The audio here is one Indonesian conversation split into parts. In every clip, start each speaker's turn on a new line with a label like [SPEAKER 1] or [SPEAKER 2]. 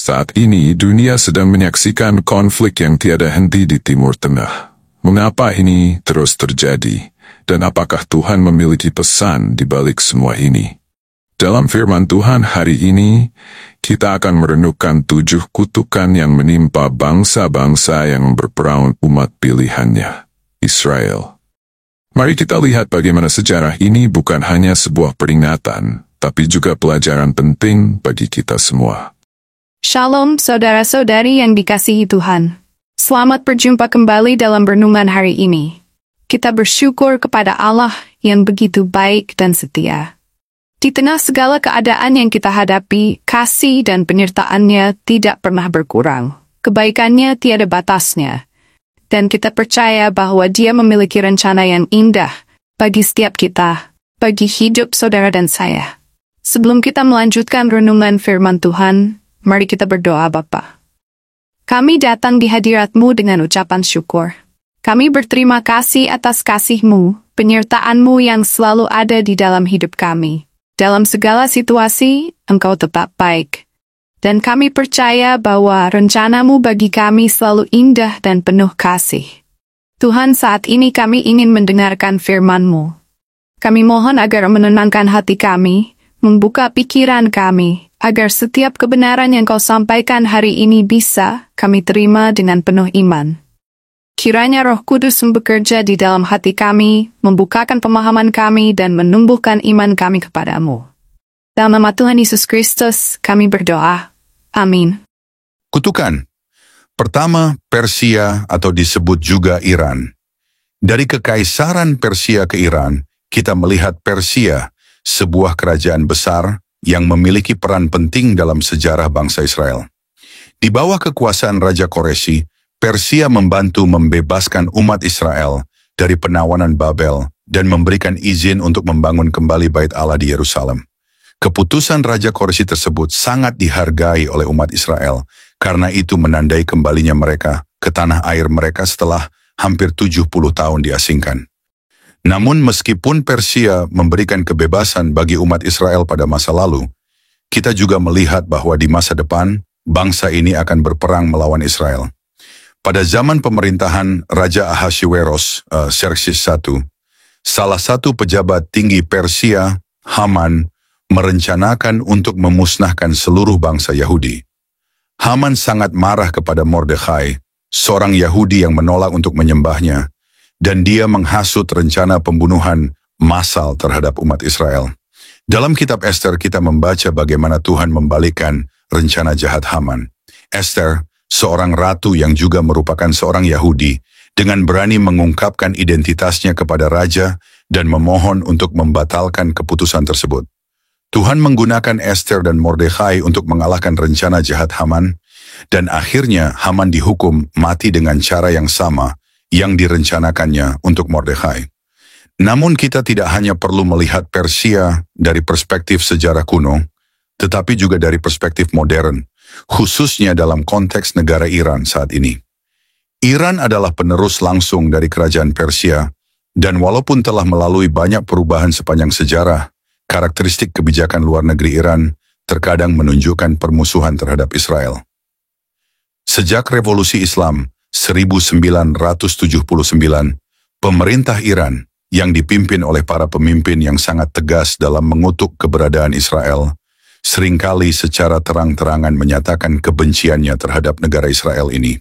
[SPEAKER 1] Saat ini dunia sedang menyaksikan konflik yang tiada henti di Timur Tengah. Mengapa ini terus terjadi? Dan apakah Tuhan memiliki pesan di balik semua ini? Dalam firman Tuhan hari ini, kita akan merenungkan 7 kutukan yang menimpa bangsa-bangsa yang berperang umat pilihannya, Israel. Mari kita lihat bagaimana sejarah ini bukan hanya sebuah peringatan, tapi juga pelajaran penting bagi kita semua.
[SPEAKER 2] Shalom saudara-saudari yang dikasihi Tuhan. Selamat berjumpa kembali dalam renungan hari ini. Kita bersyukur kepada Allah yang begitu baik dan setia. Di tengah segala keadaan yang kita hadapi, kasih dan penyertaan-Nya tidak pernah berkurang. Kebaikan-Nya tiada batasnya. Dan kita percaya bahwa Dia memiliki rencana yang indah bagi setiap kita, bagi hidup saudara dan saya. Sebelum kita melanjutkan renungan firman Tuhan, mari kita berdoa Bapa. Kami datang di hadirat-Mu dengan ucapan syukur. Kami berterima kasih atas kasih-Mu, penyertaan-Mu yang selalu ada di dalam hidup kami. Dalam segala situasi, Engkau tetap baik. Dan kami percaya bahwa rencana-Mu bagi kami selalu indah dan penuh kasih. Tuhan, saat ini kami ingin mendengarkan firman-Mu. Kami mohon agar menenangkan hati kami, membuka pikiran kami, agar setiap kebenaran yang Kau sampaikan hari ini bisa kami terima dengan penuh iman. Kiranya Roh Kudus bekerja di dalam hati kami, membukakan pemahaman kami dan menumbuhkan iman kami kepada-Mu. Dalam nama Tuhan Yesus Kristus, kami berdoa. Amin.
[SPEAKER 3] Kutukan. Pertama, Persia atau disebut juga Iran. Dari kekaisaran Persia ke Iran, kita melihat Persia, sebuah kerajaan besar yang memiliki peran penting dalam sejarah bangsa Israel. Di bawah kekuasaan Raja Koreshi, Persia membantu membebaskan umat Israel dari penawanan Babel dan memberikan izin untuk membangun kembali Bait Allah di Yerusalem. Keputusan Raja Koreshi tersebut sangat dihargai oleh umat Israel karena itu menandai kembalinya mereka ke tanah air mereka setelah hampir 70 tahun diasingkan. Namun meskipun Persia memberikan kebebasan bagi umat Israel pada masa lalu, kita juga melihat bahwa di masa depan, bangsa ini akan berperang melawan Israel. Pada zaman pemerintahan Raja Ahasuerus, Xerxes I, salah satu pejabat tinggi Persia, Haman, merencanakan untuk memusnahkan seluruh bangsa Yahudi. Haman sangat marah kepada Mordekhai, seorang Yahudi yang menolak untuk menyembahnya, dan dia menghasut rencana pembunuhan massal terhadap umat Israel. Dalam kitab Ester kita membaca bagaimana Tuhan membalikkan rencana jahat Haman. Ester, seorang ratu yang juga merupakan seorang Yahudi, dengan berani mengungkapkan identitasnya kepada raja dan memohon untuk membatalkan keputusan tersebut. Tuhan menggunakan Ester dan Mordekhai untuk mengalahkan rencana jahat Haman, dan akhirnya Haman dihukum mati dengan cara yang sama yang direncanakannya untuk Mordekhai. Namun kita tidak hanya perlu melihat Persia dari perspektif sejarah kuno, tetapi juga dari perspektif modern, khususnya dalam konteks negara Iran saat ini. Iran adalah penerus langsung dari kerajaan Persia, dan walaupun telah melalui banyak perubahan sepanjang sejarah, karakteristik kebijakan luar negeri Iran terkadang menunjukkan permusuhan terhadap Israel. Sejak Revolusi Islam 1979, pemerintah Iran yang dipimpin oleh para pemimpin yang sangat tegas dalam mengutuk keberadaan Israel, seringkali secara terang-terangan menyatakan kebenciannya terhadap negara Israel ini.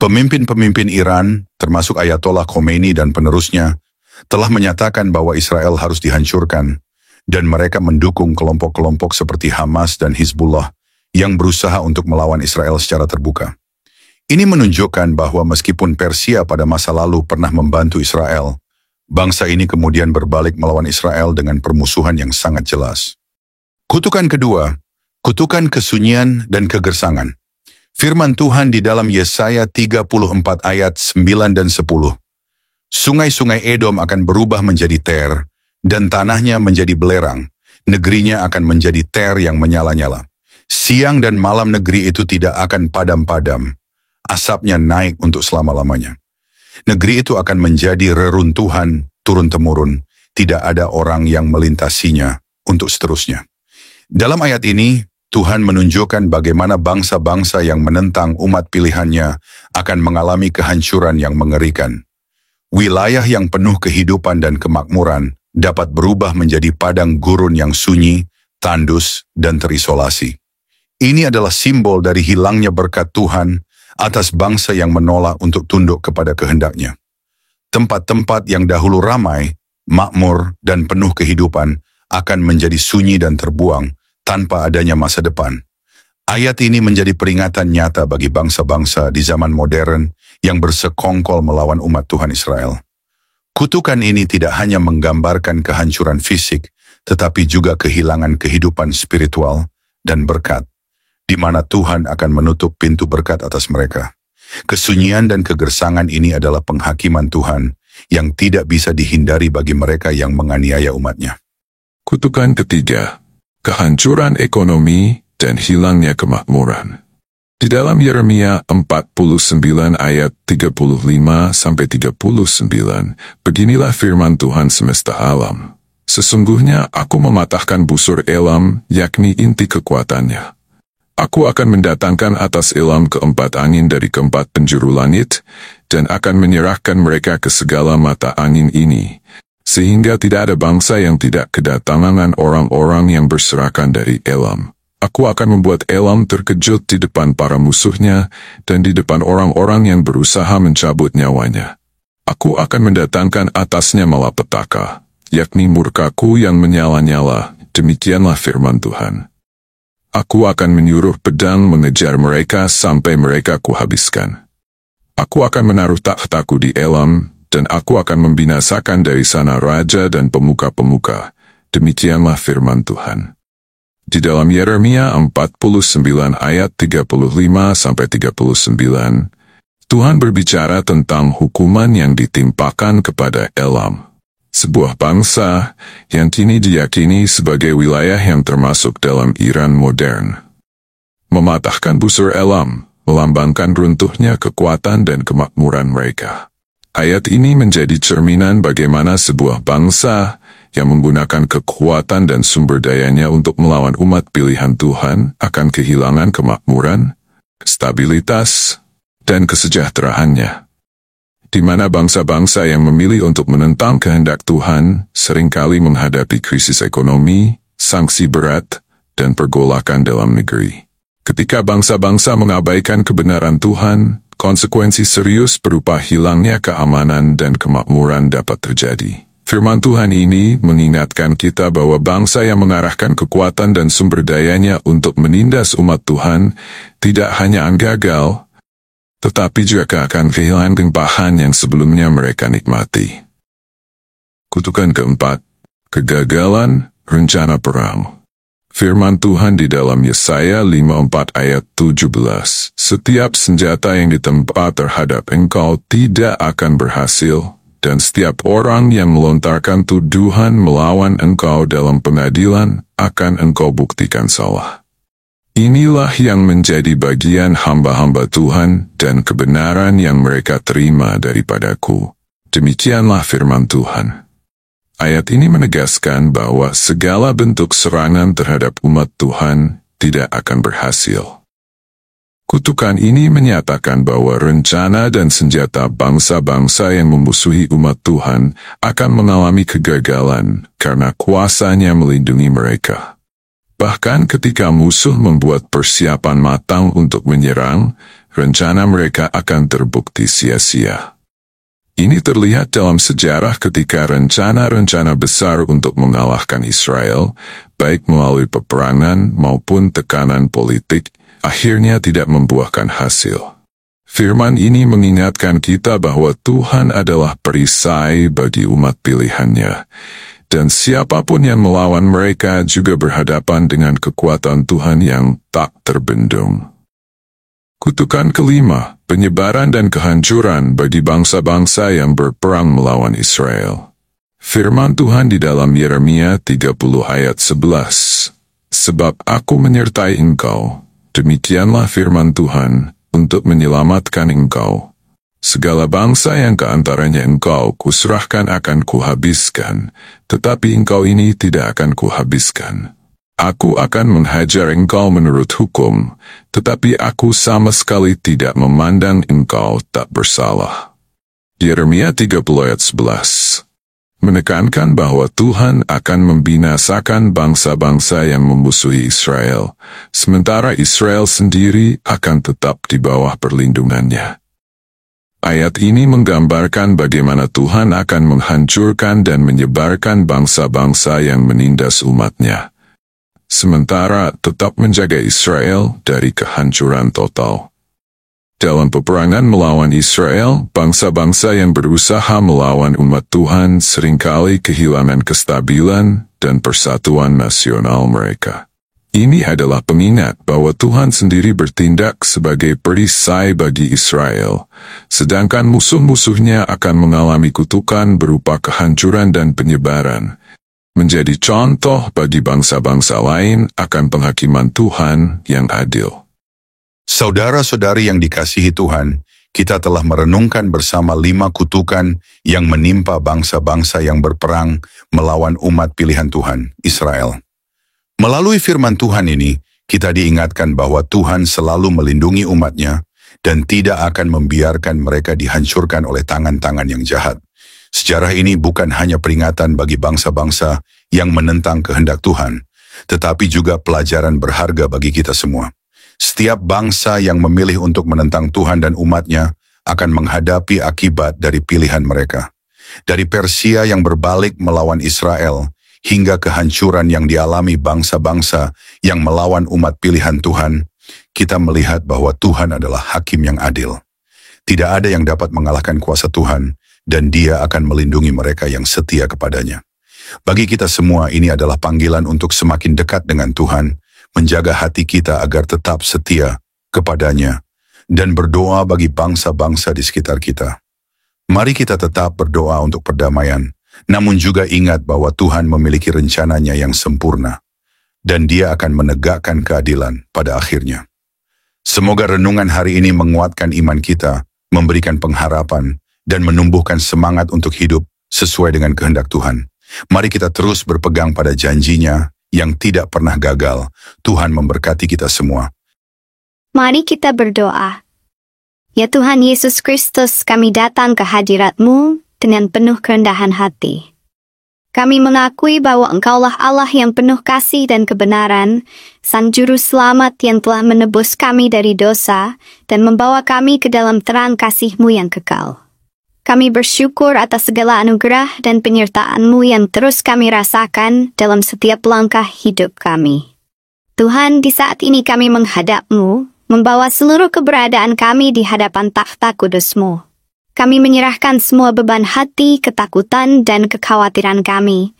[SPEAKER 3] Pemimpin-pemimpin Iran, termasuk Ayatollah Khomeini dan penerusnya, telah menyatakan bahwa Israel harus dihancurkan, dan mereka mendukung kelompok-kelompok seperti Hamas dan Hizbullah yang berusaha untuk melawan Israel secara terbuka. Ini menunjukkan bahwa meskipun Persia pada masa lalu pernah membantu Israel, bangsa ini kemudian berbalik melawan Israel dengan permusuhan yang sangat jelas. Kutukan kedua, kutukan kesunyian dan kegersangan. Firman Tuhan di dalam Yesaya 34 ayat 9 dan 10. Sungai-sungai Edom akan berubah menjadi ter, dan tanahnya menjadi belerang, negerinya akan menjadi ter yang menyala-nyala. Siang dan malam negeri itu tidak akan padam-padam. Asapnya naik untuk selama-lamanya. Negeri itu akan menjadi reruntuhan turun-temurun, tidak ada orang yang melintasinya untuk seterusnya. Dalam ayat ini, Tuhan menunjukkan bagaimana bangsa-bangsa yang menentang umat pilihannya akan mengalami kehancuran yang mengerikan. Wilayah yang penuh kehidupan dan kemakmuran dapat berubah menjadi padang gurun yang sunyi, tandus, dan terisolasi. Ini adalah simbol dari hilangnya berkat Tuhan atas bangsa yang menolak untuk tunduk kepada kehendak-Nya. Tempat-tempat yang dahulu ramai, makmur, dan penuh kehidupan akan menjadi sunyi dan terbuang tanpa adanya masa depan. Ayat ini menjadi peringatan nyata bagi bangsa-bangsa di zaman modern yang bersekongkol melawan umat Tuhan Israel. Kutukan ini tidak hanya menggambarkan kehancuran fisik, tetapi juga kehilangan kehidupan spiritual dan berkat, di mana Tuhan akan menutup pintu berkat atas mereka. Kesunyian dan kegersangan ini adalah penghakiman Tuhan yang tidak bisa dihindari bagi mereka yang menganiaya umat-Nya.
[SPEAKER 1] Kutukan ketiga, kehancuran ekonomi dan hilangnya kemakmuran. Di dalam Yeremia 49 ayat 35-39, beginilah firman Tuhan semesta alam. Sesungguhnya aku mematahkan busur Elam, yakni inti kekuatannya. Aku akan mendatangkan atas Elam keempat angin dari keempat penjuru langit, dan akan menyerahkan mereka ke segala mata angin ini, sehingga tidak ada bangsa yang tidak kedatangan orang-orang yang berserakan dari Elam. Aku akan membuat Elam terkejut di depan para musuhnya, dan di depan orang-orang yang berusaha mencabut nyawanya. Aku akan mendatangkan atasnya malapetaka, yakni murkaku yang menyala-nyala, demikianlah firman Tuhan. Aku akan menyuruh pedang mengejar mereka sampai mereka kuhabiskan. Aku akan menaruh takhtaku di Elam, dan aku akan membinasakan dari sana raja dan pemuka-pemuka. Demikianlah firman Tuhan. Di dalam Yeremia 49 ayat 35-39, Tuhan berbicara tentang hukuman yang ditimpakan kepada Elam, sebuah bangsa yang kini diyakini sebagai wilayah yang termasuk dalam Iran modern. Mematahkan busur Elam melambangkan runtuhnya kekuatan dan kemakmuran mereka. Ayat ini menjadi cerminan bagaimana sebuah bangsa yang menggunakan kekuatan dan sumber dayanya untuk melawan umat pilihan Tuhan akan kehilangan kemakmuran, stabilitas, dan kesejahteraannya. Di mana bangsa-bangsa yang memilih untuk menentang kehendak Tuhan seringkali menghadapi krisis ekonomi, sanksi berat, dan pergolakan dalam negeri. Ketika bangsa-bangsa mengabaikan kebenaran Tuhan, konsekuensi serius berupa hilangnya keamanan dan kemakmuran dapat terjadi. Firman Tuhan ini mengingatkan kita bahwa bangsa yang mengarahkan kekuatan dan sumber dayanya untuk menindas umat Tuhan tidak hanya gagal, tetapi juga akan kehilangan limpahan yang sebelumnya mereka nikmati. Kutukan keempat, kegagalan rencana perang. Firman Tuhan di dalam Yesaya 54 ayat 17, setiap senjata yang ditempa terhadap engkau tidak akan berhasil, dan setiap orang yang melontarkan tuduhan melawan engkau dalam pengadilan akan engkau buktikan salah. Inilah yang menjadi bagian hamba-hamba Tuhan dan kebenaran yang mereka terima daripadaku. Demikianlah firman Tuhan. Ayat ini menegaskan bahwa segala bentuk serangan terhadap umat Tuhan tidak akan berhasil. Kutukan ini menyatakan bahwa rencana dan senjata bangsa-bangsa yang memusuhi umat Tuhan akan mengalami kegagalan karena kuasanya melindungi mereka. Bahkan ketika musuh membuat persiapan matang untuk menyerang, rencana mereka akan terbukti sia-sia. Ini terlihat dalam sejarah ketika rencana-rencana besar untuk mengalahkan Israel, baik melalui peperangan maupun tekanan politik, akhirnya tidak membuahkan hasil. Firman ini mengingatkan kita bahwa Tuhan adalah perisai bagi umat pilihannya, dan siapapun yang melawan mereka juga berhadapan dengan kekuatan Tuhan yang tak terbendung. Kutukan kelima, penyebaran dan kehancuran bagi bangsa-bangsa yang berperang melawan Israel. Firman Tuhan di dalam Yeremia 30 ayat 11, sebab aku menyertai engkau, demikianlah firman Tuhan, untuk menyelamatkan engkau. Segala bangsa yang keantaranya engkau kuserahkan akan kuhabiskan, tetapi engkau ini tidak akan kuhabiskan. Aku akan menghajar engkau menurut hukum, tetapi aku sama sekali tidak memandang engkau tak bersalah. Yeremia 30 ayat 11 menekankan bahwa Tuhan akan membinasakan bangsa-bangsa yang memusuhi Israel, sementara Israel sendiri akan tetap di bawah perlindungannya. Ayat ini menggambarkan bagaimana Tuhan akan menghancurkan dan menyebarkan bangsa-bangsa yang menindas umatnya, sementara tetap menjaga Israel dari kehancuran total. Dalam peperangan melawan Israel, bangsa-bangsa yang berusaha melawan umat Tuhan seringkali kehilangan kestabilan dan persatuan nasional mereka. Ini adalah pengingat bahwa Tuhan sendiri bertindak sebagai perisai bagi Israel, sedangkan musuh-musuhnya akan mengalami kutukan berupa kehancuran dan penyebaran, menjadi contoh bagi bangsa-bangsa lain akan penghakiman Tuhan yang adil.
[SPEAKER 3] Saudara-saudari yang dikasihi Tuhan, kita telah merenungkan bersama 5 kutukan yang menimpa bangsa-bangsa yang berperang melawan umat pilihan Tuhan, Israel. Melalui firman Tuhan ini, kita diingatkan bahwa Tuhan selalu melindungi umatnya dan tidak akan membiarkan mereka dihancurkan oleh tangan-tangan yang jahat. Sejarah ini bukan hanya peringatan bagi bangsa-bangsa yang menentang kehendak Tuhan, tetapi juga pelajaran berharga bagi kita semua. Setiap bangsa yang memilih untuk menentang Tuhan dan umatnya akan menghadapi akibat dari pilihan mereka. Dari Persia yang berbalik melawan Israel, hingga kehancuran yang dialami bangsa-bangsa yang melawan umat pilihan Tuhan, kita melihat bahwa Tuhan adalah hakim yang adil. Tidak ada yang dapat mengalahkan kuasa Tuhan, dan Dia akan melindungi mereka yang setia kepadanya. Bagi kita semua, ini adalah panggilan untuk semakin dekat dengan Tuhan, menjaga hati kita agar tetap setia kepadanya, dan berdoa bagi bangsa-bangsa di sekitar kita. Mari kita tetap berdoa untuk perdamaian, namun juga ingat bahwa Tuhan memiliki rencananya yang sempurna, dan Dia akan menegakkan keadilan pada akhirnya. Semoga renungan hari ini menguatkan iman kita, memberikan pengharapan, dan menumbuhkan semangat untuk hidup sesuai dengan kehendak Tuhan. Mari kita terus berpegang pada janji-Nya yang tidak pernah gagal. Tuhan memberkati kita semua.
[SPEAKER 4] Mari kita berdoa. Ya Tuhan Yesus Kristus, kami datang ke hadirat-Mu dengan penuh kerendahan hati. Kami mengakui bahwa Engkaulah Allah yang penuh kasih dan kebenaran, Sang Juru Selamat yang telah menebus kami dari dosa dan membawa kami ke dalam terang kasih-Mu yang kekal. Kami bersyukur atas segala anugerah dan penyertaan-Mu yang terus kami rasakan dalam setiap langkah hidup kami. Tuhan, di saat ini kami menghadap-Mu, membawa seluruh keberadaan kami di hadapan takhta kudus-Mu. Kami menyerahkan semua beban hati, ketakutan, dan kekhawatiran kami.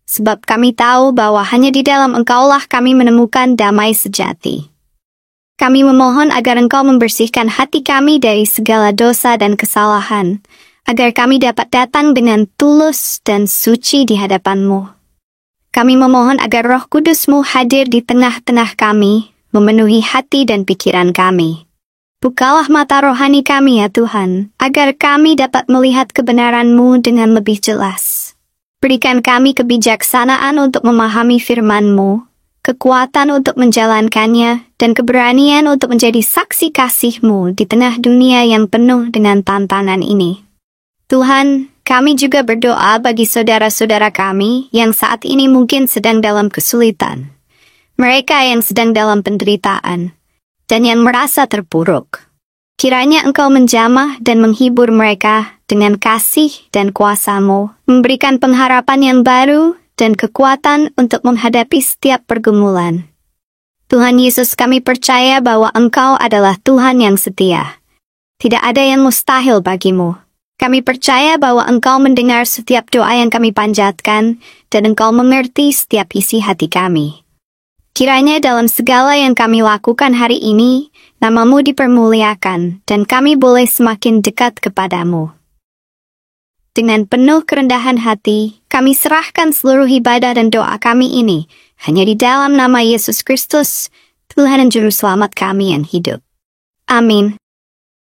[SPEAKER 4] Sebab kami tahu bahwa hanya di dalam Engkaulah kami menemukan damai sejati. Kami memohon agar Engkau membersihkan hati kami dari segala dosa dan kesalahan, agar kami dapat datang dengan tulus dan suci di hadapan-Mu. Kami memohon agar Roh Kudus-Mu hadir di tengah-tengah kami, memenuhi hati dan pikiran kami. Bukalah mata rohani kami ya Tuhan, agar kami dapat melihat kebenaran-Mu dengan lebih jelas. Berikan kami kebijaksanaan untuk memahami firman-Mu, kekuatan untuk menjalankannya, dan keberanian untuk menjadi saksi kasih-Mu di tengah dunia yang penuh dengan tantangan ini. Tuhan, kami juga berdoa bagi saudara-saudara kami yang saat ini mungkin sedang dalam kesulitan. Mereka yang sedang dalam penderitaan, dan yang merasa terpuruk. Kiranya Engkau menjamah dan menghibur mereka dengan kasih dan kuasa-Mu, memberikan pengharapan yang baru dan kekuatan untuk menghadapi setiap pergumulan. Tuhan Yesus, kami percaya bahwa Engkau adalah Tuhan yang setia. Tidak ada yang mustahil bagi-Mu. Kami percaya bahwa Engkau mendengar setiap doa yang kami panjatkan, dan Engkau mengerti setiap isi hati kami. Kiranya dalam segala yang kami lakukan hari ini, nama-Mu dipermuliakan, dan kami boleh semakin dekat kepada-Mu. Dengan penuh kerendahan hati, kami serahkan seluruh ibadah dan doa kami ini, hanya di dalam nama Yesus Kristus, Tuhan dan Juru Selamat kami yang hidup. Amin.